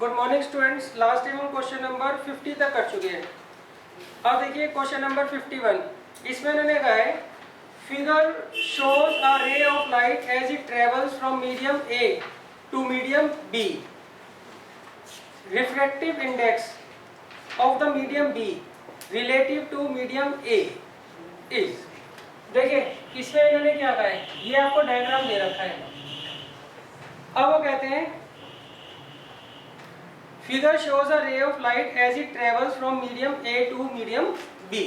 Good morning students. Last time हम question number 50 तक कर चुके हैं। अब देखिए क्वेश्चन नंबर 51। इसमें इन्होंने कहा है figure shows a ray of light as it travels from medium A to medium B. Refractive index of the medium B relative to medium A is. देखिए इसमें इन्होंने क्या कहा है, ये आपको डायग्राम दे रखा है। अब वो कहते हैं figure shows a ray of light as it travels from medium A to medium B.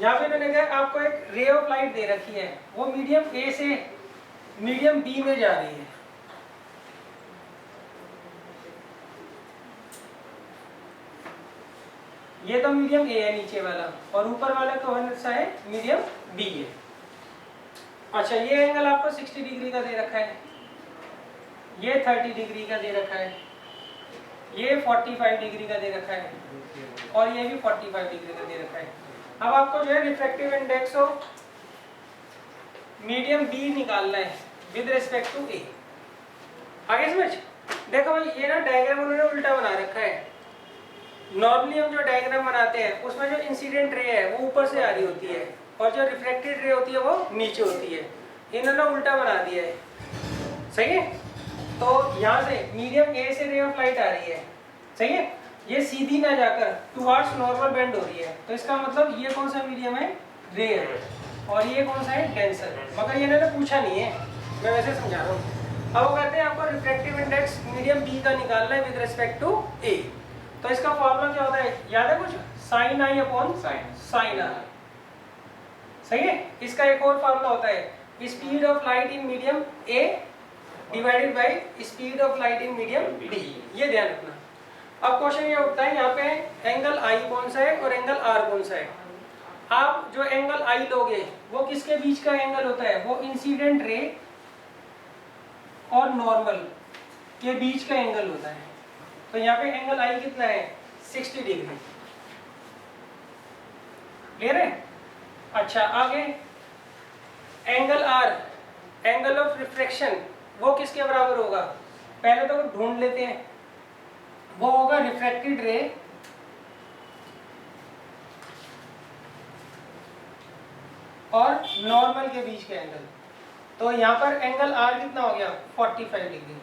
यहाँ पे इन्होंने कहा आपको एक रे ऑफ लाइट दे रखी है, वो मीडियम ए से मीडियम बी में जा रही है। ये तो मीडियम ए है नीचे वाला, और ऊपर वाला कौन सा है, मीडियम बी है। अच्छा ये एंगल आपको 60 डिग्री का दे रखा है, ये 30 डिग्री का दे रखा है, ये 45 डिग्री का दे रखा है, और ये भी 45 डिग्री का दे रखा है। अब आपको जो है refractive index of medium B निकालना है विद रिस्पेक्ट टू ए। आगे समझ। देखो भाई ये ना डायग्राम उन्होंने उल्टा बना रखा है। नॉर्मली हम जो डायग्राम बनाते हैं उसमें जो इंसिडेंट रे है वो ऊपर से आ रही होती है, और जो रिफ्लेक्टेड रे होती है वो नीचे होती है। इन्होंने उल्टा बना दिया है, सही है। तो यहाँ से मीडियम ए से रे ऑफ लाइट आ रही है, सही है। ये सीधी ना जाकर टुवर्ड्स नॉर्मल बेंड हो रही है, तो इसका मतलब ये कौन सा मीडियम है, रे है, और ये कौन सा है, डेंसर। मगर ये इन्होंने पूछा नहीं है, मैं वैसे समझा रहा हूँ। अब वो कहते हैं आपको रिफ्रैक्टिव इंडेक्स मीडियम बी का निकालना है विद रिस्पेक्ट टू ए। तो इसका फॉर्मूला क्या होता है, याद है कुछ, sine i upon sine r, सही है। इसका एक और फॉर्मूला होता है speed of light in medium A divided by speed of light in medium B. ये ध्यान रखना। अब क्वेश्चन ये उठता है यहाँ पे एंगल आई कौन सा है और एंगल आर कौन सा है। आप जो एंगल आई लोगे वो किसके बीच का एंगल होता है, वो इंसिडेंट रे और नॉर्मल के बीच का एंगल होता है। तो यहाँ पे एंगल आई कितना है, 60 डिग्री। क्लियर है। अच्छा आगे angle r, angle of refraction, वो किसके बराबर होगा, पहले तो ढूंढ लेते हैं। वो होगा रिफ्रैक्टेड रे और नॉर्मल के बीच का एंगल। तो यहाँ पर एंगल आर कितना हो गया, 45 डिग्री।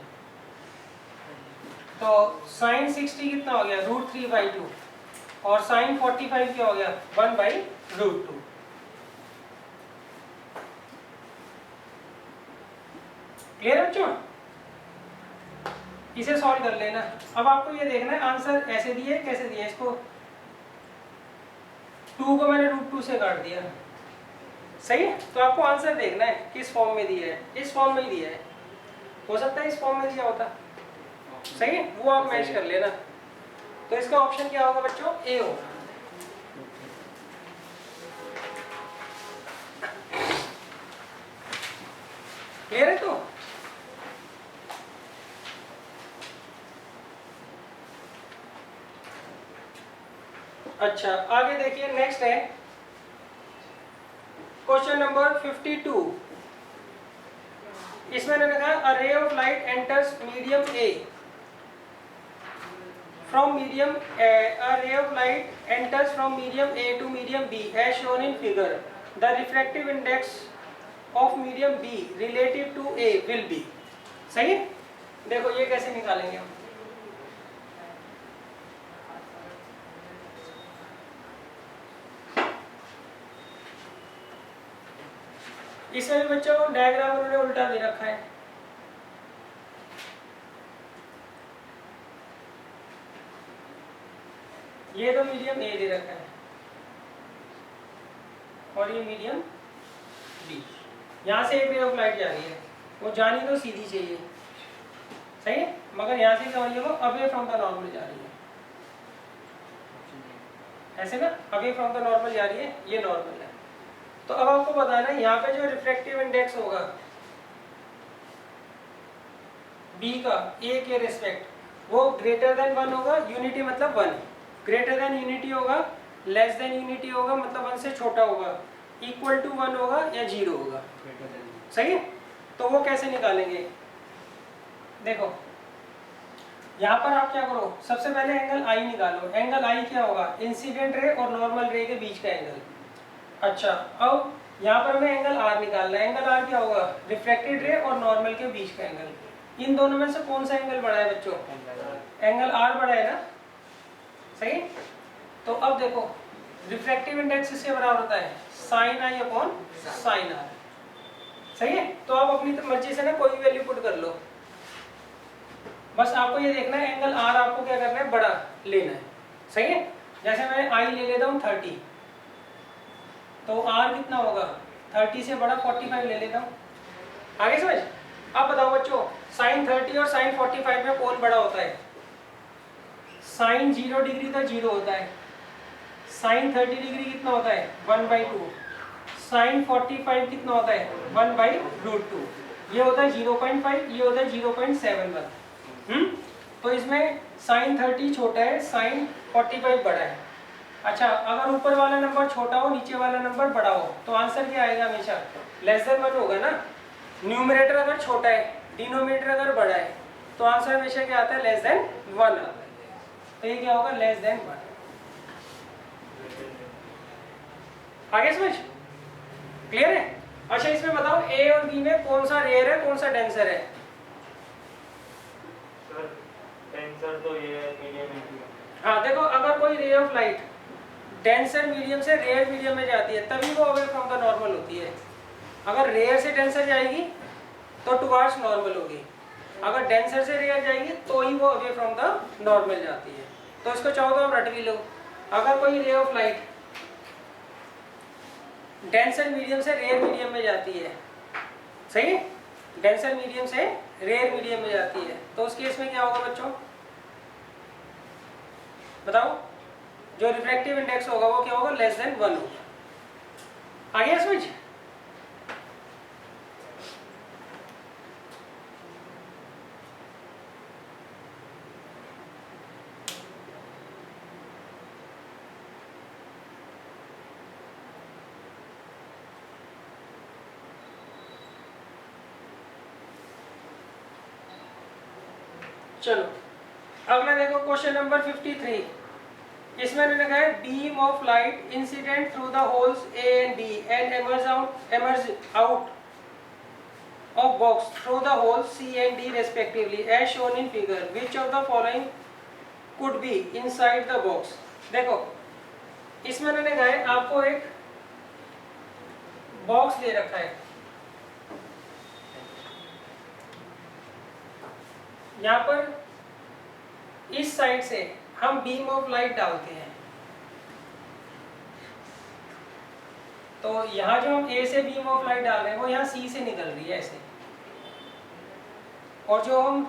तो साइन 60 कितना हो गया, √3/2, और साइन 45 क्या हो गया, 1/√2। क्लियर बच्चों। इसे सॉल्व कर लेना। अब आपको ये देखना है आंसर ऐसे दिए कैसे दिए। इसको 2 को मैंने √2 से काट दिया, सही है। तो आपको आंसर देखना है किस फॉर्म में दिया है, इस फॉर्म में ही दिया है। हो सकता है इस फॉर्म में दिया होता, सही है, वो आप मैच कर लेना। तो इसका ऑप्शन क्या होगा बच्चों, ए होगा। क्लियर है। तो अच्छा आगे देखिए, नेक्स्ट है क्वेश्चन नंबर 52। इसमें मैंने कहा a ray of light enters medium A from medium, a ray of light enters from medium A to medium B as shown in figure. The refractive index of medium B relative to A will be। सही है। देखो ये कैसे निकालेंगे हम। इसमें भी बच्चों को डायग्राम उन्होंने उल्टा दे रखा है। ये तो मीडियम ए दे रखा है और ये मीडियम बी। यहाँ से एक रे ऑफ लाइट जा रही है, वो जानी तो सीधी चाहिए, सही है, मगर यहाँ से क्या हो रही है, वो अवे फ्रॉम द नॉर्मल जा रही है। ऐसे ना, अवे फ्रॉम द नॉर्मल जा रही है, ये नॉर्मल है। तो अब आपको बताना है यहाँ पे जो रिफ्रैक्टिव इंडेक्स होगा बी का ए के रिस्पेक्ट, वो ग्रेटर देन 1 होगा, यूनिटी मतलब 1, ग्रेटर देन यूनिटी होगा, लेस देन यूनिटी होगा मतलब 1 से छोटा होगा, इक्वल टू 1 होगा या 0 होगा, सही है। तो वो कैसे निकालेंगे, देखो यहाँ पर आप क्या करो, सबसे पहले एंगल आई निकालो। एंगल आई क्या होगा, इंसिडेंट रे और नॉर्मल रे के बीच का एंगल। अच्छा, अब यहाँ पर हमें एंगल आर निकालना है। एंगल आर क्या होगा, रिफ्लेक्टेड रे और नॉर्मल के बीच का एंगल। इन दोनों में से कौन सा एंगल बड़ा है बच्चों, एंगल आर बड़ा है ना, सही। तो अब देखो रिफ्रैक्टिव इंडेक्स इसके बराबर होता है sine i upon sine r, सही है। तो आप अपनी मर्जी से ना कोई भी वैल्यू पुट कर लो, बस आपको ये देखना है एंगल आर आपको क्या करना है, बड़ा लेना है, सही है। जैसे मैं आई ले लेता हूँ 30, तो आर कितना होगा, 30 से बड़ा 45 ले लेता हूँ। आगे समझ। अब बताओ बच्चों, साइन 30 और साइन 45 में कौन बड़ा होता है, साइन 0 डिग्री तो 0 होता है, साइन 30 डिग्री कितना होता है 1/2, साइन 45 कितना होता है 1/√2, ये होता है 0.5, ये होता है 0.71। तो इसमें साइन 30 छोटा है, साइन 45 बड़ा है। अच्छा, अगर ऊपर वाला नंबर छोटा हो नीचे वाला नंबर बड़ा हो तो आंसर क्या आएगा, हमेशा लेस देन 1 होगा ना। न्यूमरेटर अगर छोटा है, डिनोमिनेटर अगर बड़ा है, तो आंसर हमेशा क्या आता है, लेस देन 1 आता है। तो ये क्या होगा, लेस देन 1। आगे समझ, क्लियर है। अच्छा, इसमें बताओ ए और बी में कौन सा रेयर है, कौन सा डेंसर है। सर डेंसर तो ये है, मीडियम है। हाँ देखो, अगर कोई ray of light denser medium से रेयर मीडियम में जाती है तभी वो अवे फ्रॉम द नॉर्मल होती है। अगर रेयर से डेंसर जाएगी तो टुवार्ड्स नॉर्मल होगी, अगर डेंसर से रेयर जाएगी तो ही वो अवे फ्रॉम द नॉर्मल जाती है। तो इसको चाहो तो आप रट भी लो, अगर कोई ray of light denser medium से रेयर मीडियम में जाती है, सही है, डेंसर मीडियम से रेयर मीडियम में जाती है, तो उस केस में क्या होगा बच्चों, बताओ। जो रिफ्रैक्टिव इंडेक्स होगा वो क्या होगा, लेस देन 1 होगा। आगे समझ। चलो अगला देखो, क्वेश्चन नंबर 53। इसमें मैंने कहा है beam of light incident through the holes A and B and emerge out of box through the holes C and D respectively as shown in figure. Which of the following could be inside the box? देखो इसमें मैंने कहा है आपको एक box दे रखा है, यहाँ पर इस साइड से हम बीम ऑफ लाइट डालते हैं, तो यहाँ जो हम ए से बीम ऑफ लाइट डाल रहे हैं वो यहाँ सी से निकल रही है ऐसे, और जो हम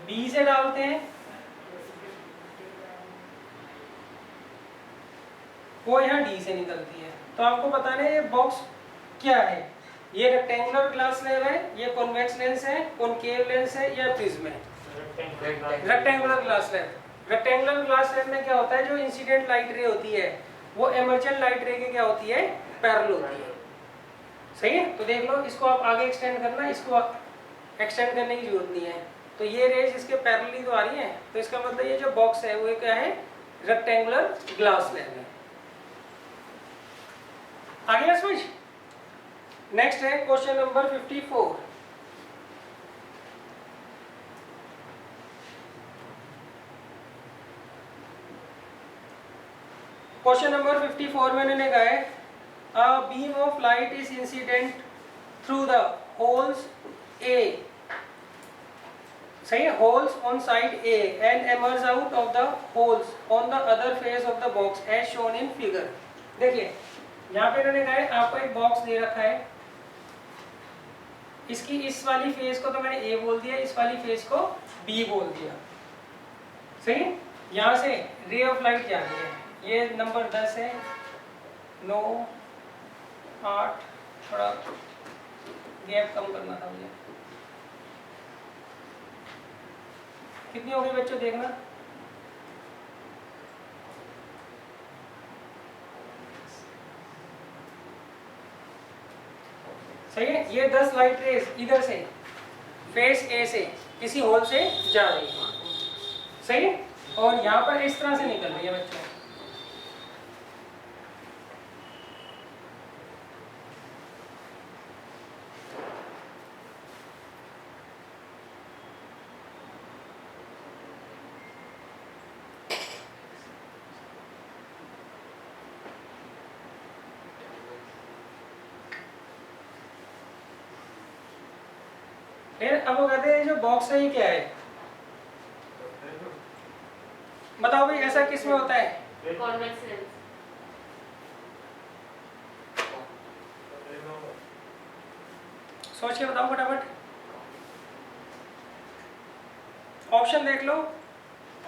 बी से डालते हैं वो यहाँ डी से निकलती है। तो आपको बताना है ये बॉक्स क्या है, ये रेक्टेंगुलर ग्लास स्लैब है, ये कॉन्वेक्स लेंस है, कॉनकेव लेंस है, या प्रिज्म है। Rectangular glass slab. Rectangular glass slab में क्या होता है, जो इंसिडेंट लाइट रे होती है वो इमर्जेंट लाइट रे के क्या होती है, पैरेलल होती है, सही है। तो देख लो, इसको आप आगे एक्सटेंड करना, इसको एक्सटेंड करने की जरूरत नहीं है। तो ये रेज इसके पैरेलल ही तो आ रही है, तो इसका मतलब ये जो बॉक्स है वो क्या है, रेक्टेंगुलर ग्लास स्लैब है। आगे समझ। नेक्स्ट है क्वेश्चन नंबर 54। क्वेश्चन नंबर 54 में मैंने कहा है a beam of light is incident through the holes A, सही है, holes on side A and emerge out of the holes on the other face of the box as shown in figure. देखिए यहाँ पे मैंने कहा है आपको एक बॉक्स दे रखा है, इसकी इस वाली फेस को तो मैंने ए बोल दिया, इस वाली फेस को बी बोल दिया, सही है। यहाँ से रे ऑफ लाइट जा रही है, ये नंबर 10 है, 9, 8, थोड़ा गैप कम करना था मुझे। कितनी हो गई बच्चों, देखना। सही है, ये 10 लाइट रेज इधर से फेस ए से किसी होल से जा रही है, सही है, और यहाँ पर इस तरह से निकल रही है बच्चों। फिर अब वो कहते हैं जो बॉक्स है ये क्या है, बताओ भाई ऐसा किस में होता है। Convex lens. सोच के बताओ फटाफट, ऑप्शन देख लो।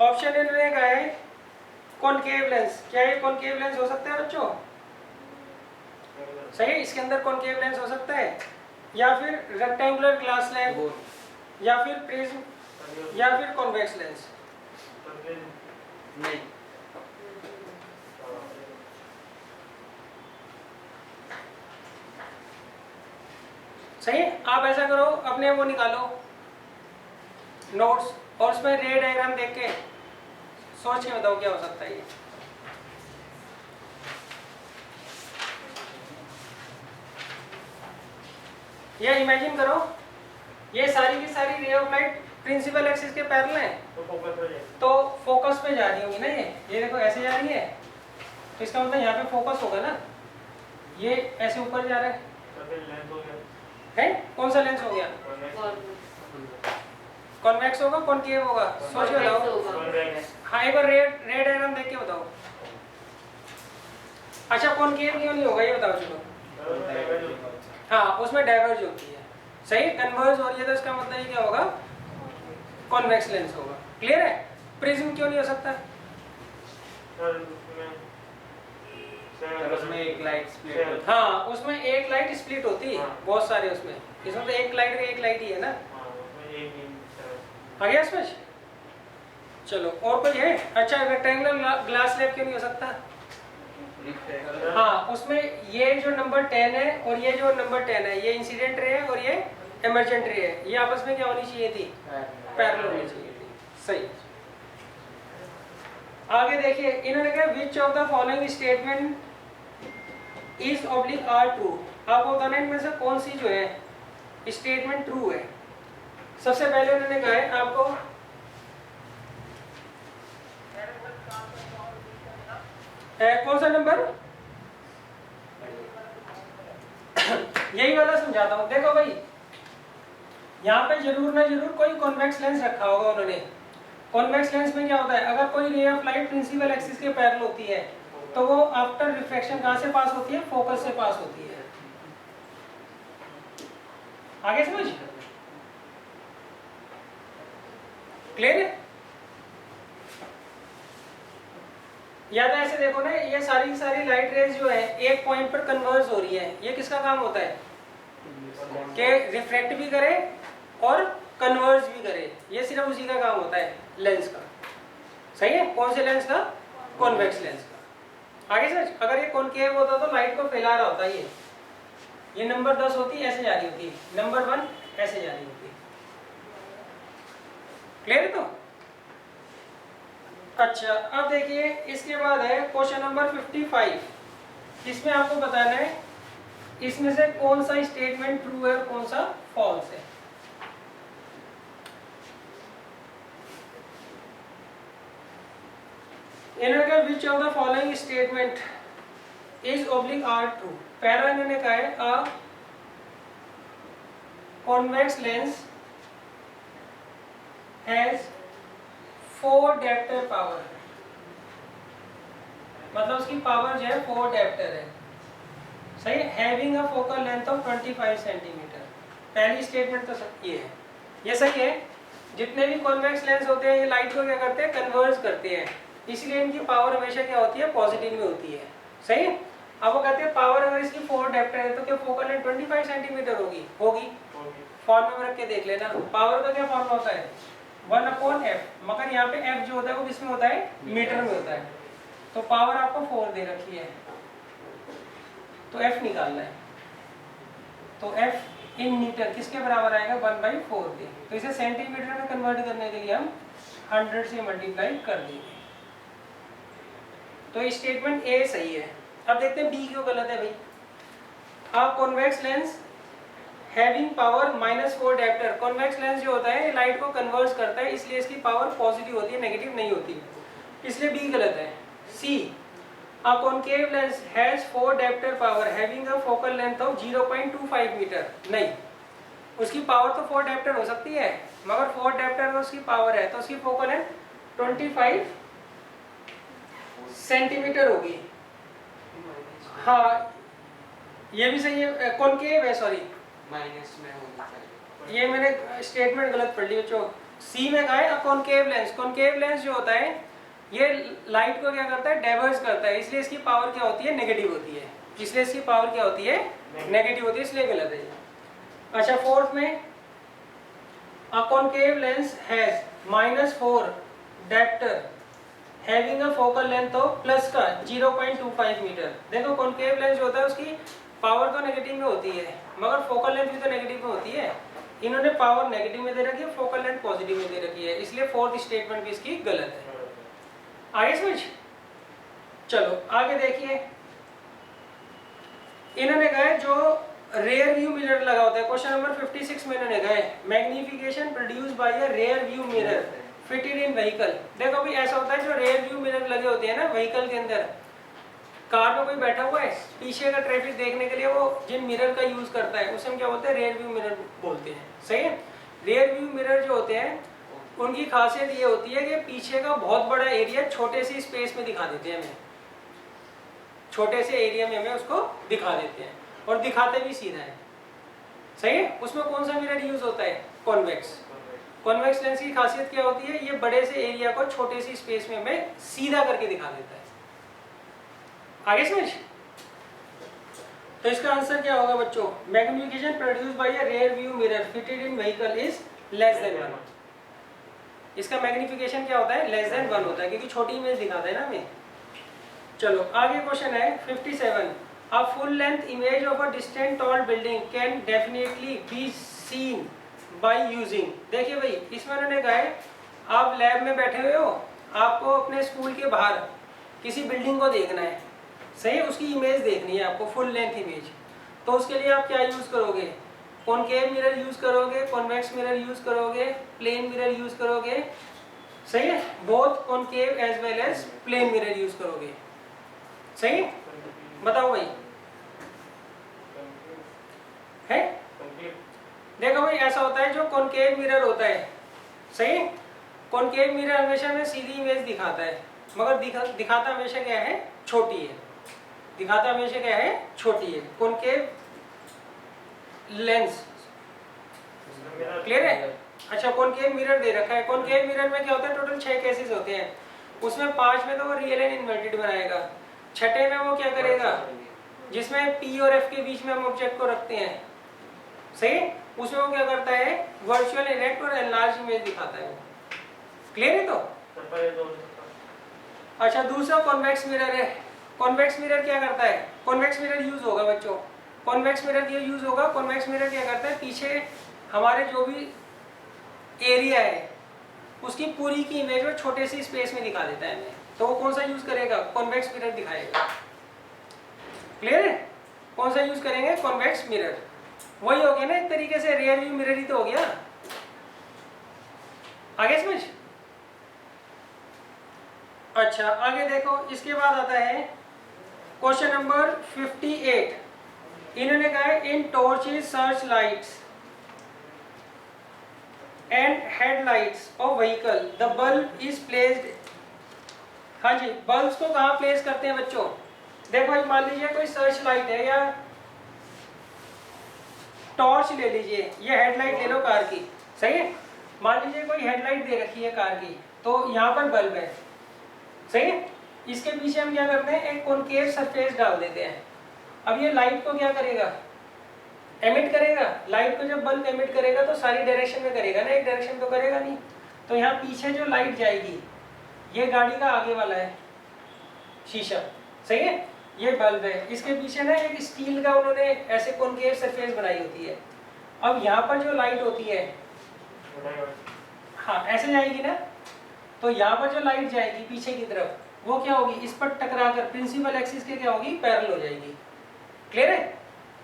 ऑप्शन इन्होंने कहा है कॉनकेव लेंस, क्या ये कॉनकेव लेंस हो सकता है बच्चों, सही है, इसके अंदर कॉनकेव लेंस हो सकता है, या फिर रेक्टेंगुलर ग्लास लेंस, या फिर प्रिज्म, या फिर कॉन्वेक्स लेंस। नहीं, सही है, आप ऐसा करो अपने वो निकालो नोट्स और उसमें रे डायग्राम देख के सोच के बताओ क्या हो सकता है ये। ये इमेजिन करो ये सारी की सारी ray of light principal axis के पैरेलल हैं, तो फोकस पे जा रही होगी ना, ये देखो ऐसे जा रही है, तो इसका मतलब यहाँ पे फोकस होगा ना, ये ऐसे ऊपर जा रहा है, कौन सा लेंस हो गया, कॉन्वेक्स होगा कॉनकेव होगा, सोच के बताओ। हाँ एक बार रे डायग्राम देख के बताओ। अच्छा कॉनकेव क्यों नहीं होगा ये बताओ चलो। हाँ उसमें डाइवर्ज होती है, सही, कन्वर्ज हो रही है, तो इसका मतलब ये क्या होगा, कॉन्वेक्स लेंस होगा। क्लियर है। प्रिज्म क्यों नहीं हो सकता, उसमें एक लाइट स्प्लिट होती हाँ उसमें एक लाइट स्प्लिट होती है, हाँ। बहुत सारे उसमें, इसमें तो एक लाइट ही है ना। आ गया समझ। चलो और कोई है। अच्छा रेक्टेंगुलर ग्लास स्लैब क्यों नहीं हो सकता, है। हाँ उसमें ये जो नंबर 10 है और ये जो नंबर 10 है, ये इंसिडेंट रे है और ये इमर्जेंट रे है, ये आपस में क्या होनी चाहिए थी, पैरेलल होनी चाहिए थी, सही। आगे देखिए इन्होंने कहा which of the following statement is oblique are true, आपको बताना है इनमें से कौन सी जो है स्टेटमेंट ट्रू है। सबसे पहले उन्होंने कहा है आपको कौन सा नंबर, यही वाला समझाता हूँ। देखो भाई यहाँ पे जरूर ना जरूर कोई कॉन्वेक्स लेंस रखा होगा उन्होंने। कॉन्वेक्स लेंस में क्या होता है, अगर कोई ray of light principal axis के पैरेलल होती है तो वो आफ्टर रिफ्लेक्शन कहाँ से पास होती है, फोकस से पास होती है। आगे समझ क्लियर है। या तो ऐसे देखो ना, ये सारी की सारी लाइट रेज जो है एक पॉइंट पर कन्वर्ज हो रही है, ये किसका काम होता है कि रिफ्लेक्ट भी करे और कन्वर्ज भी करे, ये सिर्फ उसी का काम होता है लेंस का, सही है। कौन से लेंस का, कॉन्वेक्स लेंस का। आगे समझ। अगर ये कॉनकेव होता तो लाइट को फैला रहा होता, ये नंबर 10 होती ऐसे जा रही होती, नंबर 1 ऐसे जा रही होती। क्लियर है तो। अच्छा अब देखिए इसके बाद है क्वेश्चन नंबर 55। इसमें आपको बताना है इसमें से कौन सा स्टेटमेंट ट्रू है और कौन सा फॉल्स है। इन्होंने कहा which of the following statement is oblique are true. पहला इन्होंने कहा है a convex lens has 4 dioptre power, मतलब उसकी पावर जो है 4 डायप्टर है, सही है। Having a focal length of 25 centimetre. पहली स्टेटमेंट तो ये है, ये सही है। जितने भी कॉन्वेक्स लेंस होते हैं ये लाइट को क्या करते हैं, कन्वर्ज करते हैं, इसलिए इनकी पावर हमेशा क्या होती है, पॉजिटिव में होती है, सही है। अब वो कहते हैं पावर अगर इसकी 4 डायप्टर है तो क्या फोकल लेंथ 25 सेंटीमीटर होगी, होगी। फॉर्मूला में रख के देख लेना, पावर का क्या फॉर्मूला होता है 1/f, मगर यहाँ पे f जो होता है वो किसमें होता है, मीटर में होता है। तो पावर आपको 4 दे रखी है तो f निकालना है, तो f इन न्यूटन किसके बराबर आएगा 1/4 के। तो इसे सेंटीमीटर में कन्वर्ट करने के लिए हम 100 से मल्टीप्लाई कर देंगे। तो स्टेटमेंट ए सही है। अब देखते हैं बी क्यों गलत है भाई। अ convex lens having power -4 dioptre, convex lens जो होता है लाइट को कन्वर्ट करता है, इसलिए इसकी पावर पॉजिटिव होती है, नेगेटिव नहीं होती, इसलिए बी गलत है। C a concave lens has 4 dioptre power having a focal length of 0.25 metre, नहीं, उसकी पावर तो 4 डायप्टर हो सकती है, मगर 4 डायप्टर में उसकी पावर है तो उसकी फोकल लेंथ 25 सेंटीमीटर होगी। हाँ ये भी सही है, कॉन्केव है, सॉरी माइनस में होनी चाहिए। ये मैंने स्टेटमेंट गलत पढ़ ली बच्चों। सी में कहा है कॉन्केव लेंस, कॉन्केव लेंस जो होता है ये लाइट को क्या करता है, डाइवर्ज करता है, इसलिए इसकी पावर क्या होती है, नेगेटिव होती है, इसलिए इसकी पावर क्या होती है, नेगेटिव होती है, इसलिए गलत है। अच्छा फोर्थ में अ concave lens has -4 dioptre having a focal length of plus का 0.25 मीटर। देखो कॉन्केव लेंस जो होता है उसकी पावर तो नेगेटिव में होती है, मगर फोकल लेंथ भी तो नेगेटिव में होती है, इन्होंने पावर नेगेटिव में दे रखी है, फोकल लेंथ पॉजिटिव में दे रखी है, इसलिए फोर्थ स्टेटमेंट भी इसकी गलत है। आगे समझ, चलो आगे देखिए। इन्होंने कहा है जो रेयर व्यू मिरर लगा होता है, क्वेश्चन नंबर 56 में इन्होंने कहा है magnification produce by a rear view mirror fitted in vehicle. देखो भी ऐसा होता है जो रेयर व्यू मिरर लगे होते हैं ना व्हीकल के अंदर, कार में कोई बैठा हुआ है, पीछे का ट्रैफिक देखने के लिए वो जिन मिरर का यूज करता है उसे हम क्या बोलते हैं, रेयर व्यू मिरर बोलते हैं, सही है। रेयर व्यू मिरर जो होते हैं उनकी खासियत ये होती है कि पीछे का बहुत बड़ा एरिया छोटे से स्पेस में दिखा देते हैं हमें, छोटे से एरिया में हमें उसको दिखा देते हैं और दिखाते भी सीधा है, सही है। उसमें कौन सा मिरर यूज होता है, कॉन्वेक्स। कॉन्वेक्स लेंस की खासियत क्या होती है, ये बड़े से एरिया को छोटे से स्पेस में हमें सीधा करके दिखा देता है। आगे समझ, तो इसका आंसर क्या होगा बच्चों, magnification produce by a rear view mirror fitted in vehicle is less than 1। इसका मैग्निफिकेशन क्या होता है, लेस देन 1 होता है, क्योंकि छोटी इमेज दिखाता है ना हमें। चलो आगे क्वेश्चन है 57। A full length image of a distant tall building can definitely be seen by using. देखिए भाई इसमें उन्होंने कहा है आप लैब में बैठे हुए हो, आपको अपने स्कूल के बाहर किसी बिल्डिंग को देखना है, सही, उसकी इमेज देखनी है आपको, फुल लेंथ इमेज। तो उसके लिए आप क्या यूज करोगे, कॉनकेव मिरर यूज करोगे, कॉन्वेक्स मिरर यूज करोगे, प्लेन मिरर यूज करोगे, सही है, both concave as well as plane mirror use करोगे, सही है। बताओ भाई है। देखो भाई ऐसा होता है जो कॉनकेव मिरर होता है, सही, कॉनकेव मिरर हमेशा में सीधी इमेज दिखाता है, मगर दिखाता हमेशा क्या है, छोटी है, दिखाता हमेशा क्या है, छोटी है। कॉनकेव लेंस क्लियर है। अच्छा कॉनकेव मिरर दे रखा है, कॉनकेव मिरर में क्या होता है, टोटल 6 केसेस होते हैं, उसमें 5 में तो वो रियल एंड इन्वर्टेड बनाएगा, छठे में वो क्या करेगा, जिसमें P और F के बीच में हम ऑब्जेक्ट को रखते हैं, सही, उसमें वो क्या करता है, वर्चुअल इरेक्ट और एनलार्ज इमेज दिखाता है। क्लियर है। तो अच्छा दूसरा कॉन्वेक्स मिरर है। कॉन्वेक्स मिरर क्या करता है, कॉन्वेक्स मिरर यूज होगा बच्चों, कॉन्वेक्स मिरर क्या यूज होगा, कॉन्वेक्स मिरर क्या करता है, पीछे हमारे जो भी एरिया है उसकी पूरी की इमेज में छोटे से स्पेस में दिखा देता है हमें, तो वो कौन सा यूज करेगा, कॉन्वेक्स मिरर दिखाएगा। क्लियर है, कौन सा यूज करेंगे, कॉन्वेक्स मिरर। वही हो गया ना एक तरीके से, रियर व्यू मिरर ही तो हो गया। आगे समझ। अच्छा आगे देखो, इसके बाद आता है क्वेश्चन नंबर 58। इन्होंने कहा है in torches, search lights and headlights of vehicle the bulb is placed. हाँ जी, बल्ब्स को कहाँ प्लेस करते हैं बच्चों, देखो मान लीजिए कोई सर्च लाइट है या टॉर्च ले लीजिए, ये हेडलाइट ले लो कार की, सही है। मान लीजिए कोई हेडलाइट दे रखी है कार की, तो यहाँ पर बल्ब है, सही है। इसके पीछे हम क्या करते हैं, एक कॉनकेव सरफेस डाल देते हैं। अब ये लाइट को क्या करेगा, एमिट करेगा। लाइट को जब बल्ब एमिट करेगा तो सारी डायरेक्शन में करेगा ना, एक डायरेक्शन तो करेगा नहीं। तो यहाँ पीछे जो लाइट जाएगी, ये गाड़ी का आगे वाला है शीशा, सही है, ये बल्ब है। इसके पीछे ना एक स्टील का उन्होंने ऐसे कॉनकेव सरफेस बनाई होती है, अब यहाँ पर जो लाइट होती है, हाँ ऐसे जाएगी ना, तो यहाँ पर जो लाइट जाएगी पीछे की तरफ, वो क्या होगी, इस पर टकराकर प्रिंसिपल एक्सिस के क्या होगी, पैरेलल हो जाएगी। क्लियर है?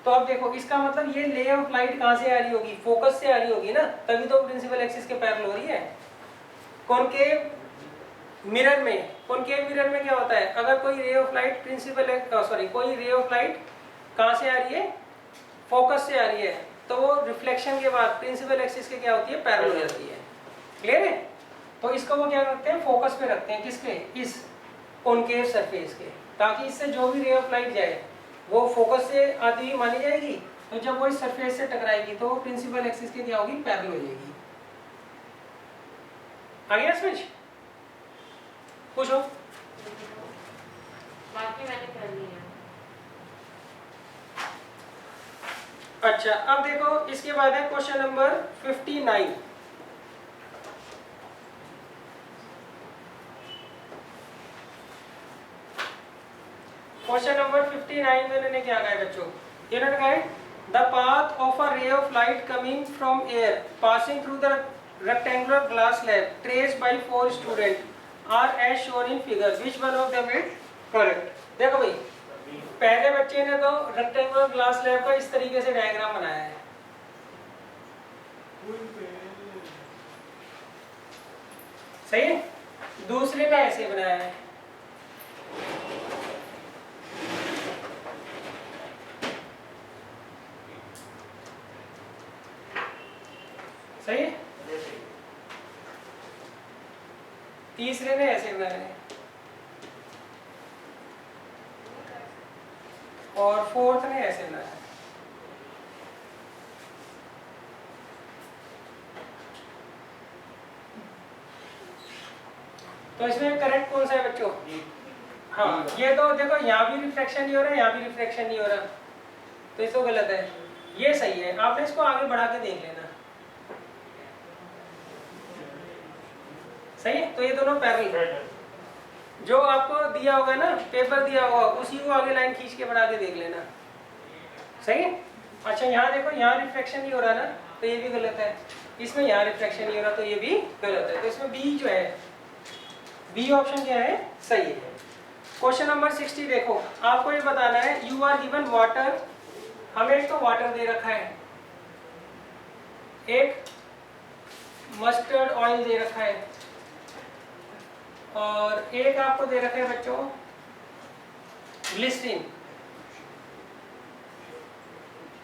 तो अब देखो इसका मतलब ये ले ऑफ लाइट कहाँ से आ रही होगी, फोकस से आ रही होगी ना, तभी तो प्रिंसिपल एक्सिस के पैरेलल हो रही है। कॉनकेव मिरर में, कॉनकेव मिरर में क्या होता है, अगर कोई रे ऑफ लाइट कोई रे ऑफ लाइट कहाँ से आ रही है, फोकस से आ रही है, तो वो रिफ्लेक्शन के बाद प्रिंसिपल एक्सिस के क्या होती है, पैरेलल हो जाती है। क्लियर है? तो इसको वो क्या करते हैं, फोकस पे रखते हैं, किसके, इस कॉनकेव सरफेस के, ताकि इससे जो भी रे ऑफ लाइट जाए वो फोकस से आती हुई मानी जाएगी, तो जब वो इस सरफेस से टकराएगी तो प्रिंसिपल एक्सिस के क्या होगी, पैरेलल हो जाएगी। आ गया समझ? पूछो। बाकी मैंने कर लिया। अच्छा अब देखो इसके बाद है क्वेश्चन नंबर 59। क्वेश्चन नंबर 59 में इन्होंने क्या कहा है बच्चों, इन्होंने कहा है the path of a ray of light coming from air passing through the rectangular glass slab traced by 4 students are as shown in figure, which one of them is correct? देखो भाई, पहले बच्चे ने तो रेक्टेंगुलर ग्लास स्लैब का इस तरीके से डायग्राम बनाया है, सही है? दूसरे ने ऐसे बनाया है, सही है? तीसरे ने ऐसे बनाया है, और फोर्थ ने ऐसे बनाया है। तो इसमें करेक्ट कौन सा है बच्चों? हाँ, ये तो देखो यहाँ भी रिफ्लेक्शन नहीं हो रहा है, यहाँ भी रिफ्लेक्शन नहीं हो रहा, तो इसको गलत है, ये सही है। आपने इसको आगे बढ़ा के देख लेना, सही है? तो ये दोनों पैरेलल, जो आपको दिया होगा ना, पेपर दिया होगा, उसी को आगे लाइन खींच के बढ़ा के देख लेना, सही है? अच्छा यहाँ देखो, यहाँ रिफ्लेक्शन नहीं हो रहा ना, तो ये भी गलत है। इसमें यहाँ रिफ्लेक्शन नहीं हो रहा, तो ये भी गलत है। तो इसमें बी जो है, बी ऑप्शन क्या है, सही है। क्वेश्चन नंबर 60 देखो, आपको ये बताना है यू आर गिवन वाटर, हमें एक तो वाटर दे रखा है, एक मस्टर्ड ऑयल दे रखा है, और एक आपको दे रखा है बच्चों ग्लिसरीन,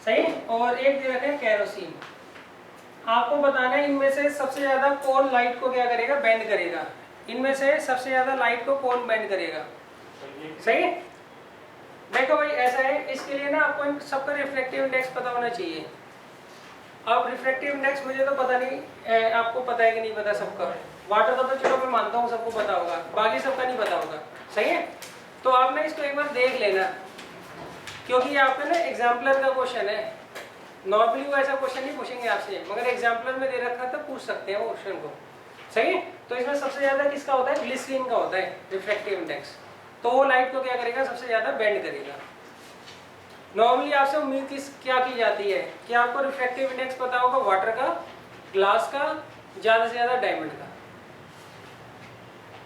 सही, और एक दे रखा है केरोसिन। आपको बताना है इनमें से सबसे ज्यादा कौन लाइट को क्या करेगा, बेंड करेगा, इनमें से सबसे ज्यादा लाइट को कौन बेंड करेगा, सही है? देखो भाई ऐसा है, इसके लिए ना आपको इन सबका रिफ्लेक्टिव इंडेक्स पता होना चाहिए। अब रिफ्लेक्टिव इंडेक्स मुझे तो पता नहीं, आपको पता है कि नहीं पता सबका, वाटर का तो चलो मैं मानता हूँ सबको पता होगा, बाकी सबका नहीं पता होगा, सही है? तो आपने इसको एक बार देख लेना, क्योंकि ये आपका ना एग्जाम्पलर का क्वेश्चन है, नॉर्मली वो ऐसा क्वेश्चन नहीं पूछेंगे आपसे, मगर एग्जाम्पलर में दे रखा था, पूछ सकते हैं वो क्वेश्चन को, सही है? तो इसमें सबसे ज्यादा किसका होता है, ग्लिसरीन का होता है रिफ्लेक्टिव इंडेक्स, तो वो लाइट को क्या करेगा, सबसे ज्यादा बेंड करेगा। नॉर्मली आपसे उम्मीद क्या की जाती है कि आपको रिफ्लेक्टिव इंडेक्स पता होगा वाटर का, ग्लास का, ज्यादा से ज्यादा डायमंड का,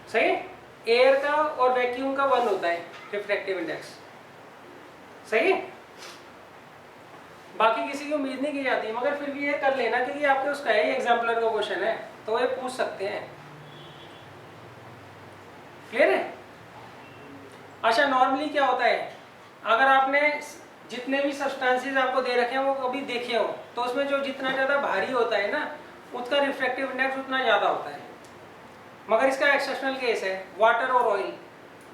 सही? एयर का और वैक्यूम का 1 होता है रिफ्लेक्टिव इंडेक्स, सही? बाकी किसी की उम्मीद नहीं की जाती, मगर फिर भी ये कर लेना, क्योंकि आपके उसका है, ये एग्जाम्पलर का क्वेश्चन है, तो ये पूछ सकते हैं। क्लियर है? अच्छा नॉर्मली क्या होता है, अगर आपने जितने भी सब्सटेंसेस आपको दे रखे हैं वो कभी देखे हो, तो उसमें जो जितना ज़्यादा भारी होता है ना, उसका रिफ्लेक्टिव इंडेक्स उतना ज़्यादा होता है। मगर इसका एक्सेप्शनल केस है वाटर और ऑयल।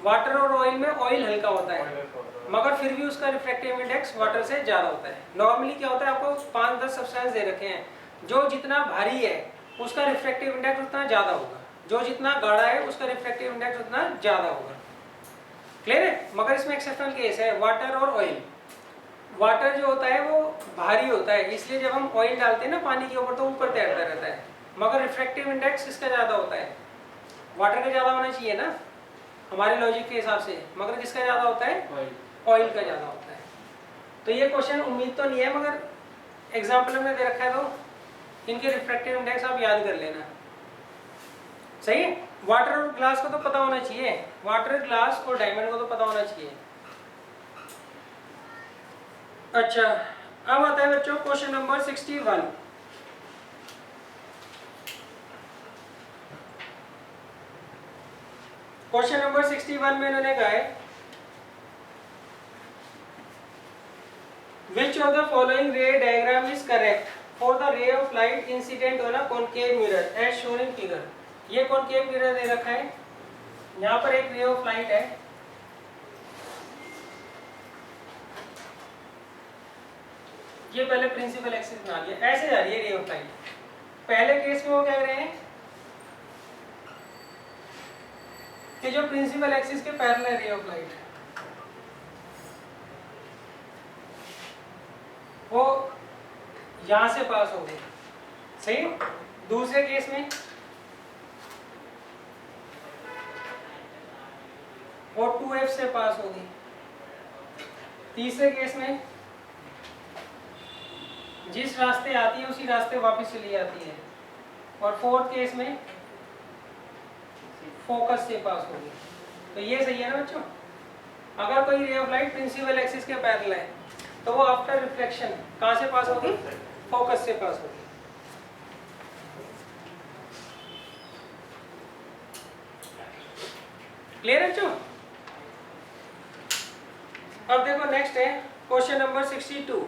वाटर और ऑयल में ऑयल हल्का होता है, मगर फिर भी उसका रिफ्लेक्टिव इंडेक्स वाटर से ज़्यादा होता है। नॉर्मली क्या होता है, आपको 5-10 सब्सटेंस दे रखे हैं, जो जितना भारी है उसका रिफ्लेक्टिव इंडेक्स उतना ज़्यादा होगा, जो जितना गाढ़ा है उसका रिफ्लेक्टिव इंडेक्स उतना ज़्यादा होगा। क्लियर है? मगर इसमें एक्सेप्शनल केस है वाटर और ऑयल। वाटर जो होता है वो भारी होता है, इसलिए जब हम ऑयल डालते हैं ना पानी के ऊपर तो ऊपर तैरता रहता है, मगर रिफ्लेक्टिव इंडेक्स इसका ज़्यादा होता है। वाटर का ज़्यादा होना चाहिए ना हमारे लॉजिक के हिसाब से, मगर किसका ज़्यादा होता है, ऑयल का ज़्यादा होता है। तो ये क्वेश्चन उम्मीद तो नहीं है, मगर एग्जाम्पल में दे रखा है तो इनके रिफ्रैक्टिव इंडेक्स आप याद कर लेना। सही है। वाटर और ग्लास को तो पता होना चाहिए, वाटर ग्लास और डायमंड को तो पता होना चाहिए। अच्छा, अब आता है बच्चों क्वेश्चन नंबर 61। क्वेश्चन नंबर 61 में इन्होंने कहा है Which of the following ray diagram is correct for the ray of light incident on a concave mirror as shown in figure। ये concave mirror दे रखा है, यहाँ पर एक ray of light है, ये पहले प्रिंसिपल एक्सिस बना लिया, ऐसे जा रही है रे ऑफ लाइट। पहले केस में वो क्या कर रहे हैं कि जो प्रिंसिपल एक्सिस के पैरेलल रे ऑफ लाइट वो यहां से पास हो गई। सही। दूसरे केस में वो 2f से पास होगी। तीसरे केस में जिस रास्ते आती है उसी रास्ते वापस चली जाती है। और फोर्थ केस में फोकस से पास होगी। तो ये सही है ना बच्चों। अगर कोई ray of light principal axis के पैरेलल है तो वो आफ्टर रिफ्लेक्शन कहां से पास होगी? फोकस से पास होगी। क्लियर है बच्चों। अब देखो नेक्स्ट है क्वेश्चन नंबर 62।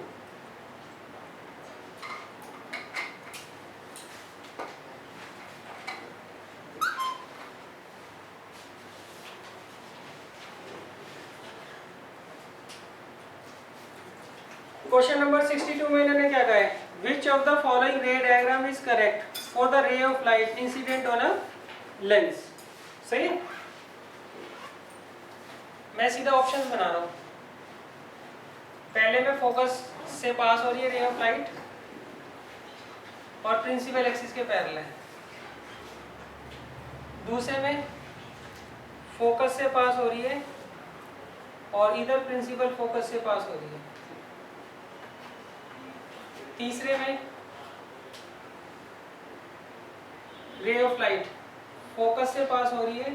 क्वेश्चन नंबर 62 में इन्होंने क्या कहा है? Which of the following ray diagram is correct for the ray of light incident on a lens। सही है। मैं सीधा ऑप्शन बना रहा हूं। पहले में फोकस से पास हो रही है रे ऑफ लाइट और प्रिंसिपल एक्सिस के पैरेलल है। दूसरे में फोकस से पास हो रही है और इधर प्रिंसिपल फोकस से पास हो रही है। तीसरे में रे ऑफ लाइट फोकस से पास हो रही है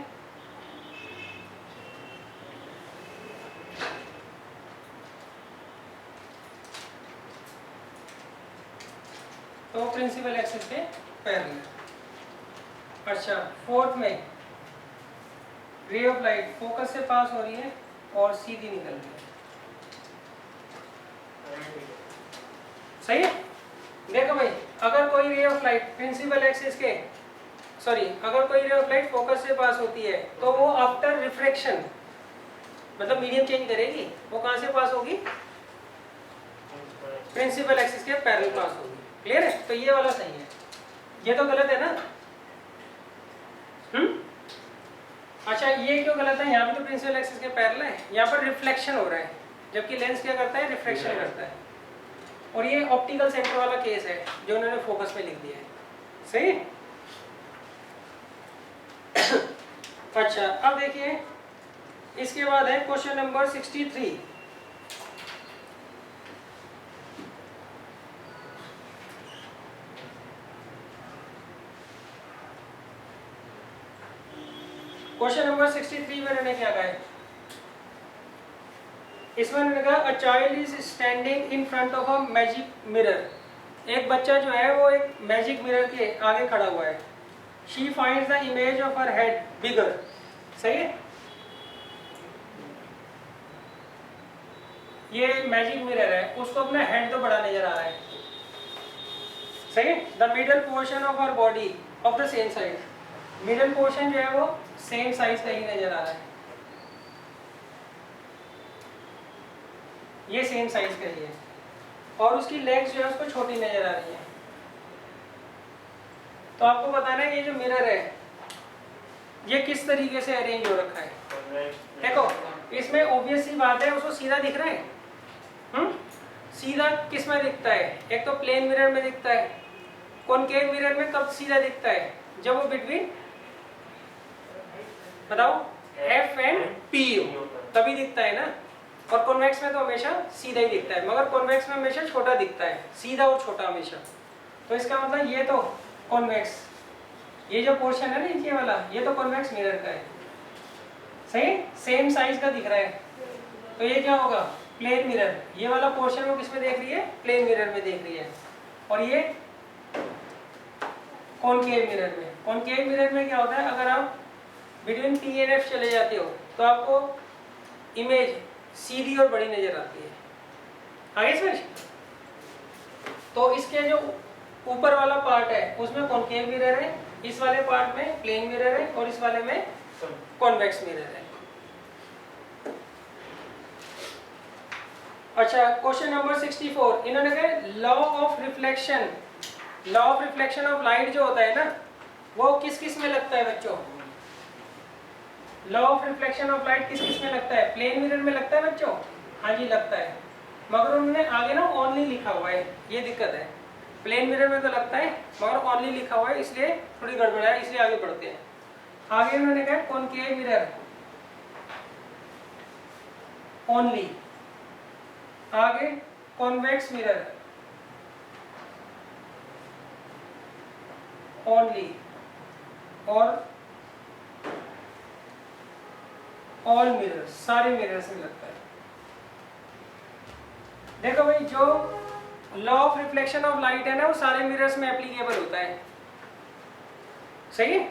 तो प्रिंसिपल एक्सिस के पैरेलल। अच्छा, फोर्थ में रे ऑफ लाइट फोकस से पास हो रही है और सीधी निकल रही है। सही है। देखो भाई, अगर कोई ray of light principal axis के अगर कोई रे ऑफ लाइट फोकस से पास होती है तो वो आफ्टर रिफ्रैक्शन मतलब मीडियम चेंज करेगी, वो कहां से पास होगी? प्रिंसिपल एक्सिस के पैरेलल पास होगी। क्लियर है। तो ये वाला सही है, ये तो गलत है ना। अच्छा, ये क्यों गलत है? यहाँ पे तो प्रिंसिपल एक्सिस के पैरेलल है, यहाँ पर रिफ्लेक्शन हो रहा है, जबकि लेंस क्या करता है? रिफ्रैक्शन करता है। और ये ऑप्टिकल सेंटर वाला केस है जो उन्होंने फोकस में लिख दिया है। सही। अच्छा, अब देखिए इसके बाद है क्वेश्चन नंबर 63। क्वेश्चन नंबर 63 में उन्होंने क्या कहा है? इसमें उन्होंने कहा a child is standing in front of a magic mirror. एक बच्चा जो है वो एक मैजिक मिरर के आगे खड़ा हुआ है। She finds the image of her head bigger. सही है। ये मैजिक मिरर है, उसको अपना हेड तो बड़ा नजर आ रहा है। सही है। The middle portion of her body of the same size. Middle portion जो है वो सेम साइज का ही नजर आ रहा है। ये सेम साइज का ही है और उसकी लेग्स जो है उसको छोटी नजर आ रही है। तो आपको बताना है कि ये जो मिरर है ये किस तरीके से अरेंज हो रखा है। देखो, इसमें ऑब्वियस सी बात है, उसको सीधा दिख रहा है। सीधा किस में दिखता है? एक तो प्लेन मिरर में दिखता है। कॉनकेव मिरर में कब सीधा दिखता है? जब वो बिटवीन बताओ F एंड P हो, तभी दिखता है ना। और कॉन्वेक्स में तो हमेशा सीधा ही दिखता है, मगर कॉन्वेक्स में हमेशा छोटा दिखता है, सीधा और छोटा हमेशा। तो इसका मतलब ये तो कॉन्वेक्स, ये जो पोर्शन है ना नीचे वाला, ये तो कॉन्वेक्स मिरर का है, सही, सेम साइज का दिख रहा है। तो ये क्या होगा, प्लेन मिरर। ये वाला पोर्शन वो किस में देख रही है, प्लेन मिरर में देख रही है। और ये कॉनकेव मिरर में। कॉनकेव मिरर में क्या होता है, अगर आप बिटवीन पी एंड एफ चले जाते हो तो आपको इमेज सीधी और बड़ी नजर आती है। आगे समझ। तो इसके जो ऊपर वाला पार्ट है उसमें कॉनकेव मिरर है, इस वाले पार्ट में प्लेन मिरर है और इस वाले में कॉन्वेक्स मिरर है। अच्छा, क्वेश्चन नंबर 64 इन्होंने कहा law of reflection. Law of reflection of light जो होता है ना, वो किस किस में लगता है बच्चों? Law of reflection of light किस किस में लगता है? प्लेन मिरर में लगता है बच्चों? हाँ जी लगता है, मगर उन्होंने आगे ना ओनली लिखा हुआ है, ये दिक्कत है। प्लेन मिरर में तो लगता है मगर ओनली लिखा हुआ है, इसलिए थोड़ी गड़बड़ है, इसलिए आगे बढ़ते हैं। आगे उन्होंने कहा कॉनकेव मिरर ओनली, आगे कॉन्वेक्स मिरर ओनली, और ऑल मिरर, सारे मिरर्स में लगता है। देखो भाई, जो law of reflection of light है ना, वो सारे मिरर्स में एप्लीकेबल होता है, सही है।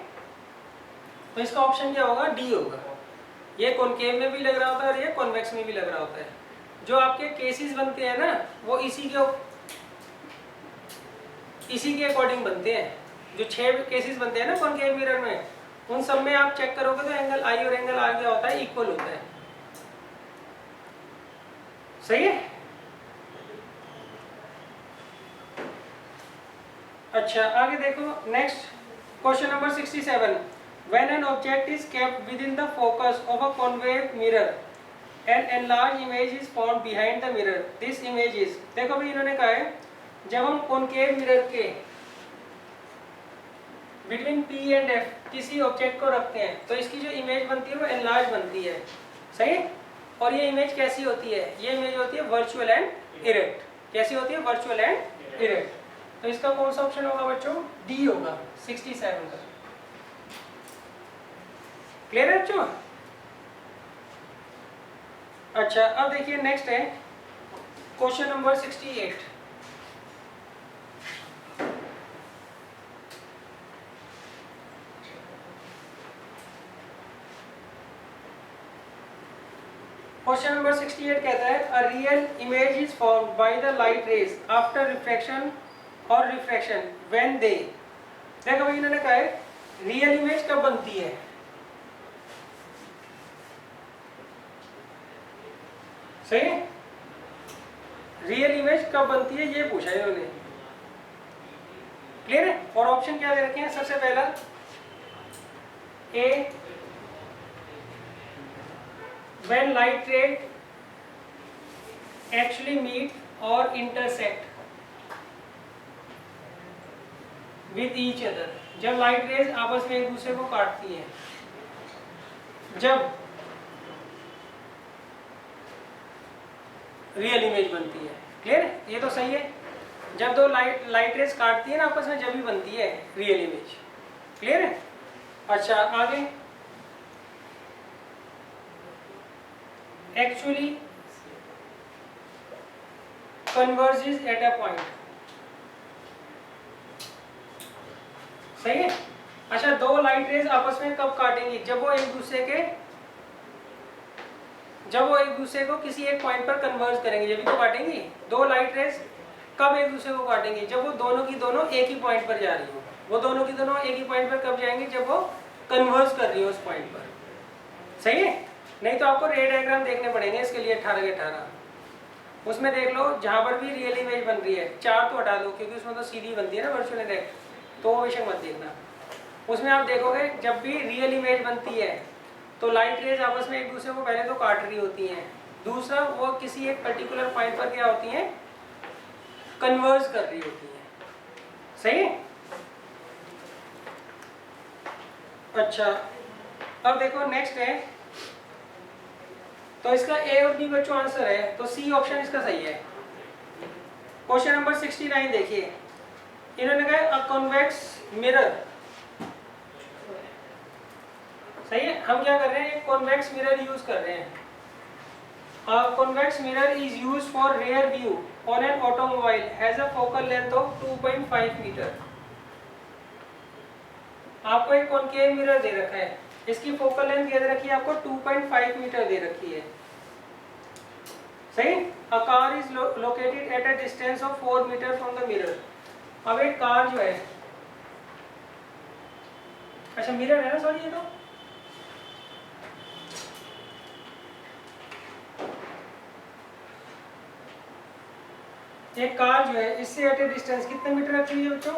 तो इसका ऑप्शन क्या होगा, डी होगा। ये कॉनकेव में भी लग रहा होता है और ये कॉन्वेक्स में भी लग रहा होता है। जो आपके केसेस बनते हैं ना, वो इसी के अकॉर्डिंग बनते हैं। जो 6 केसेस बनते हैं ना कॉनकेव मिरर में, उन सब में आप चेक करोगे तो एंगल आई और एंगल आर क्या होता है, इक्वल होता है, सही है। अच्छा आगे देखो, next question number 67। When an object is kept within the focus of a concave mirror, an enlarged image is formed behind the mirror. This image is, देखो भाई इन्होंने कहा है जब हम कॉनकेव मिरर के बिटवीन P एंड F किसी object को रखते हैं तो इसकी जो इमेज बनती है वो एनलार्ज बनती है, सही। और ये इमेज कैसी होती है, ये इमेज होती है वर्चुअल एंड इरेक्ट। कैसी होती है, वर्चुअल एंड इरेक्ट। तो इसका कौन सा ऑप्शन होगा बच्चों, डी होगा 67 का। क्लियर है बच्चों? अच्छा अब देखिए नेक्स्ट है क्वेश्चन नंबर 68। क्वेश्चन नंबर 68 कहता है a real image is formed by the light rays after reflection और रिफ्रैक्शन व्हेन दे। देखो भाई इन्होंने कहा है रियल इमेज कब बनती है, सही। रियल इमेज कब बनती है ये पूछा है इन्होंने, क्लियर है। और ऑप्शन क्या दे रखे हैं, सबसे पहला ए when light ray actually meet or intersect with each other, जब लाइट रेज आपस में एक दूसरे को काटती हैं, जब रियल इमेज बनती है। क्लियर है, ये तो सही है। जब दो लाइट रेज काटती है ना आपस में, जब भी बनती है रियल इमेज। क्लियर है। अच्छा आगे actually converges at a point, सही है। अच्छा दो लाइट रेज आपस में कब काटेंगी, जब वो एक दूसरे को किसी एक पॉइंट पर कन्वर्ज करेंगे, जब भी तो काटेंगी। दो लाइट रेज कब एक दूसरे को काटेंगी, जब वो दोनों की दोनों एक ही पॉइंट पर जा रही हो। वो दोनों की दोनों एक ही पॉइंट पर कब जाएंगी, जब वो कन्वर्ज कर रही हो उस पॉइंट पर, सही है। नहीं तो आपको रे डायग्राम देखने पड़ेंगे इसके लिए 18 के 18। उसमें देख लो जहाँ पर भी रियल इमेज बन रही है, 4 तो हटा दो क्योंकि उसमें तो सीधी बनती है ना वर्चुअल डायरेक्ट, तो वो बेशक मत देखना। उसमें आप देखोगे जब भी रियल इमेज बनती है तो लाइट रेज आपस में एक दूसरे को पहले तो काट रही होती हैं, दूसरा वो किसी एक पर्टिकुलर पॉइंट पर क्या होती हैं, कन्वर्ज कर रही होती हैं, सही है। अच्छा अब देखो नेक्स्ट है तो इसका ए और बी बच्चों आंसर है, तो सी ऑप्शन इसका सही है। क्वेश्चन नंबर 69 देखिए, इन्होंने कहा अ कॉन्वेक्स मिरर, सही है। हम क्या कर रहे हैं, एक कॉन्वेक्स मिरर यूज कर रहे हैं। A convex mirror is used for rear view on an automobile has a focal length of 2.5 metre. आपको एक कॉनकेव मिरर दे रखा है, इसकी फोकल लेंथ दे रखी है आपको 2.5 मीटर दे रखी है, सही। A car is located at a distance of 4 metre from the mirror. अब एक कार जो है, अच्छा मिरर है ना, सॉरी ये तो एक कार जो है इससे एट ए डिस्टेंस कितने मीटर रखी हुई है बच्चों,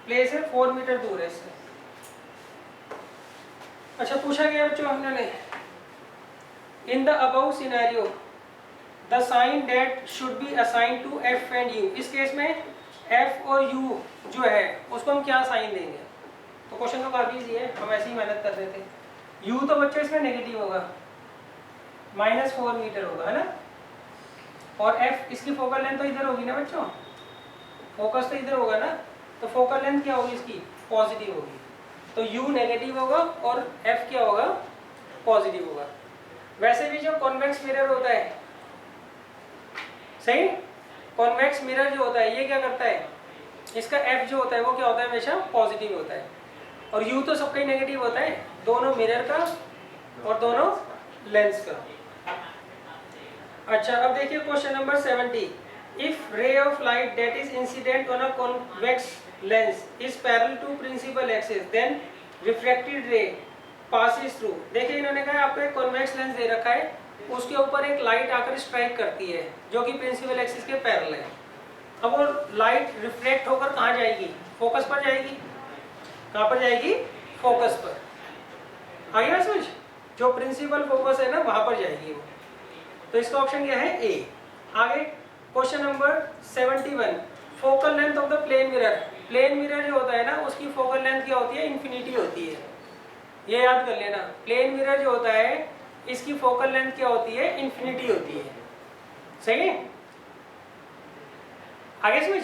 प्लेस है 4 मीटर दूर है इससे। अच्छा पूछा गया बच्चों हमने, in the above scenario the sign that should be assign to f and u. इस केस में एफ और यू जो है उसको हम क्या साइन देंगे, तो क्वेश्चन तो काफी इजी है, हम ऐसे ही मेहनत कर रहे थे। यू तो बच्चों इसमें नेगेटिव होगा, -4 मीटर होगा, है ना। और एफ इसकी फोकल लेंथ तो इधर होगी ना बच्चों, फोकस तो इधर होगा ना, तो फोकल लेंथ क्या होगी इसकी, पॉजिटिव होगी। तो u नेगेटिव होगा और f क्या होगा, पॉजिटिव होगा। वैसे भी जो कॉन्वेक्स मिरर होता है, सही, कॉन्वेक्स मिरर जो होता है ये क्या करता है, इसका f जो होता है वो क्या होता है, हमेशा पॉजिटिव होता है। और u तो सबका ही नेगेटिव होता है, दोनों मिरर का और दोनों लेंस का। अच्छा अब देखिए question number 70, if ray of light that is incident on a convex lens is parallel to principal axis then refracted ray passes through. देखिए इन्होंने कहा आपको एक कॉन्वेक्स लेंस दे रखा है, उसके ऊपर एक लाइट आकर स्ट्राइक करती है जो कि प्रिंसिपल एक्सिस के पैरेलल है। अब वो लाइट रिफ्लेक्ट होकर कहाँ जाएगी, फोकस पर जाएगी। कहाँ पर जाएगी, फोकस पर। आइए समझ, जो प्रिंसिपल फोकस है ना वहां पर जाएगी वो। तो इसका ऑप्शन क्या है, ए। आगे question number 71, focal length of the plane mirror. Plane mirror जो होता है ना उसकी फोकल लेंथ क्या होती है, इन्फिनिटी होती है, ये याद कर लेना। प्लेन मिरर जो होता है इसकी फोकल लेंथ क्या होती है, इन्फिनिटी होती है, सही है। आगे समझ।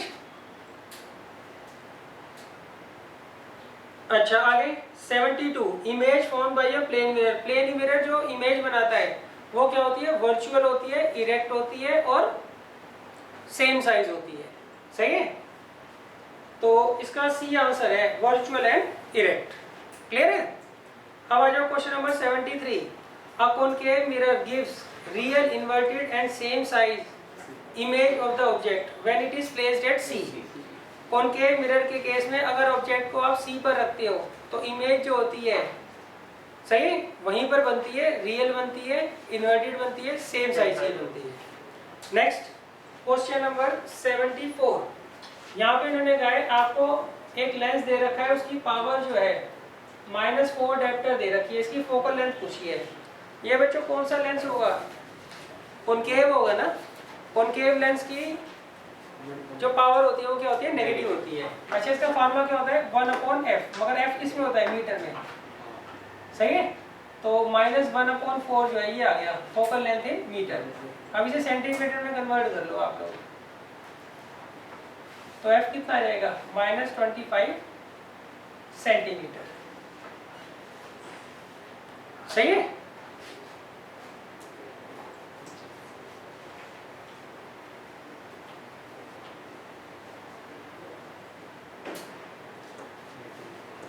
अच्छा आगे 72, image form by a plane mirror. Plane mirror जो इमेज बनाता है वो क्या होती है, वर्चुअल होती है, इरेक्ट होती है और सेम साइज होती है, सही है। तो इसका सी आंसर है, वर्चुअल एंड इरेक्ट। क्लियर है। अब आ जाओ question number 73, a concave mirror gives real inverted and same size image of the object when it is placed at C. Concave mirror के केस में अगर ऑब्जेक्ट को आप सी पर रखते हो तो इमेज जो होती है, सही, वहीं पर बनती है, रियल बनती है, इन्वर्टेड बनती है, सेम साइज की बनती है। नेक्स्ट क्वेश्चन नंबर 74, यहाँ पे इन्होंने कहा है आपको एक लेंस दे रखा है, उसकी पावर जो है -4 डायप्टर दे रखी है, इसकी फोकल लेंथ पूछी है। ये बच्चों कौन सा लेंस होगा, कॉनकेव होगा ना। कॉनकेव लेंस की जो पावर होती है वो क्या होती है, नेगेटिव होती है। अच्छा इसका फार्मूला क्या होता है, 1/f, मगर f किस में होता है, मीटर में, सही है। तो -1/4 जो है ये आ गया, फोकल लेंथ इन मीटर। अब इसे सेंटीमीटर में कन्वर्ट कर लो आप लोग, तो f कितना आ जाएगा, -25 सेंटीमीटर, सही है।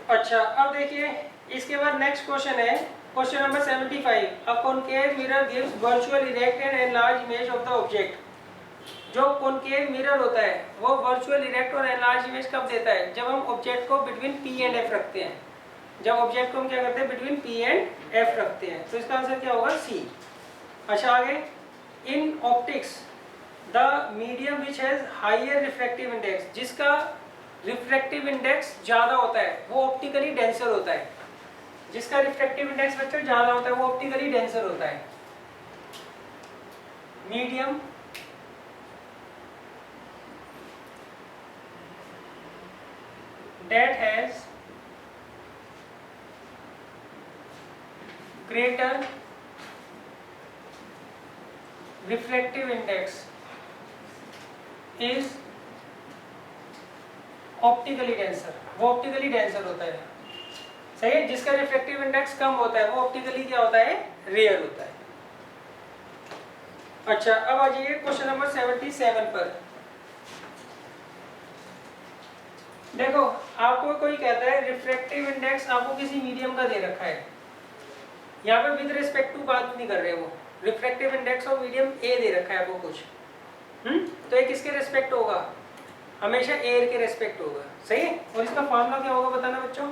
अच्छा अब देखिए इसके बाद नेक्स्ट क्वेश्चन है, question number 75, a concave mirror gives virtual erect and enlarge image of the object. जो कॉनकेव मिरर होता है वो वर्चुअल इरेक्ट और एनलार्ज इमेज कब देता है, जब हम ऑब्जेक्ट को बिटवीन P एंड F रखते हैं। जब ऑब्जेक्ट को हम क्या करते हैं, बिटवीन P एंड F रखते हैं, तो इसका आंसर क्या होगा, सी। अच्छा आगे, in optics the medium which has higher refractive index, जिसका रिफ्रैक्टिव इंडेक्स ज्यादा होता है वो ऑप्टिकली डेंसर होता है। जिसका रिफ्रैक्टिव इंडेक्स बच्चों ज्यादा होता है वो ऑप्टिकली डेंसर होता है। Medium that has greater refractive index is optically denser, वो ऑप्टिकली डेंसर होता है, सही है। जिसका रिफ्रैक्टिव इंडेक्स कम होता है वो ऑप्टिकली क्या होता है, रेयर होता है। अच्छा अब आ जाइए क्वेश्चन नंबर 77 पर। देखो आपको कोई कहता है रिफ्रैक्टिव इंडेक्स आपको किसी मीडियम का दे रखा है, यहाँ पे विद रिस्पेक्ट टू बात नहीं कर रहे, वो refractive index of medium A दे रखा है आपको कुछ, तो ये किसके रिस्पेक्ट होगा, हमेशा एयर के रिस्पेक्ट होगा, सही है। और इसका फॉर्मूला क्या होगा बताना बच्चों,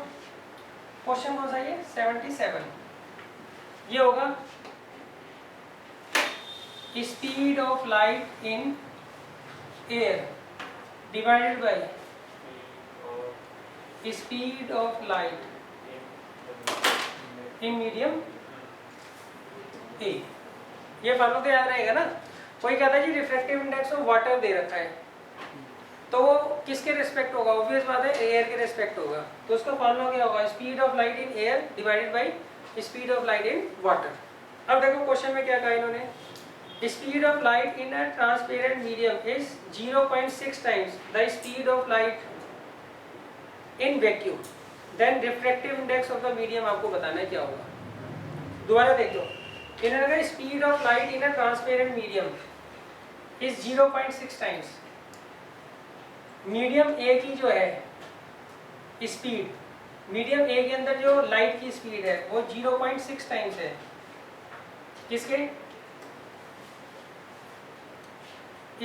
क्वेश्चन कौन सा है 77, ये होगा speed of light in air divided by speed of light in medium ए। ये फॉर्मूला तो याद रहेगा ना। कोई कहता है जी रिफ्रैक्टिव इंडेक्स ऑफ वाटर दे रखा है, तो वो किसके रिस्पेक्ट होगा, ऑब्वियस बात है एयर के रिस्पेक्ट होगा, तो उसका फॉर्मूला क्या होगा, speed of light in air divided by speed of light in water. अब देखो क्वेश्चन में क्या कहा इन्होंने, speed of light in a transparent medium is 0.6 times the speed of light in vacuum, then refractive index of the medium आपको बताना है क्या होगा। दोबारा देख लो, इन्होंने कहा speed of light in a transparent medium is 0.6 times, medium ए की जो है स्पीड, मीडियम ए के अंदर जो लाइट की स्पीड है वो 0.6 टाइम्स है किसके,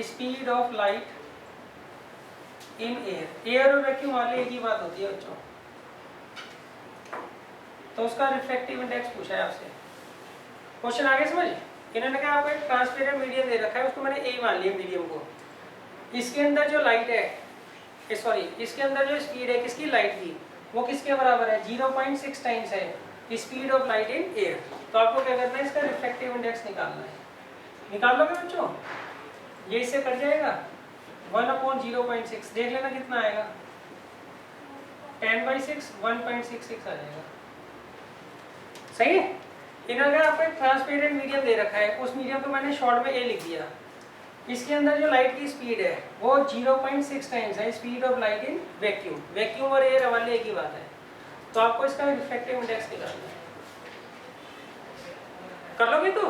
speed of light in air. Air और वैक्यूम वाले एक ही बात होती है बच्चों, तो उसका रिफ्रैक्टिव इंडेक्स पूछा है आपसे। क्वेश्चन आगे समझ, इन्होंने कहा आपको एक ट्रांसपेरेंट मीडियम दे रखा है, उसको मैंने ए मान लिया मीडियम को, इसके अंदर जो लाइट है सॉरी इसके अंदर जो स्पीड है किसकी, लाइट की, वो किसके बराबर है 0.6 टाइम्स है speed of light in air. तो आपको क्या करना है, इसका रिफ्रैक्टिव इंडेक्स निकालना है। निकाल लोगे बच्चों, ये इससे कट जाएगा 1/0.6, देख लेना कितना आएगा, 10/6 1.66 आ जाएगा, सही है। इन्होंने आपको एक ट्रांसपेरेंट मीडियम दे रखा है, उस मीडियम को मैंने शॉर्ट में ए लिख दिया, इसके अंदर जो लाइट की स्पीड है वो 0.6 टाइम्स है speed of light in vacuum. Vacuum और एयर वाले एक ही बात है, तो आपको इसका रिफ्रैक्टिव इंडेक्स निकालना है। कर लोगे तो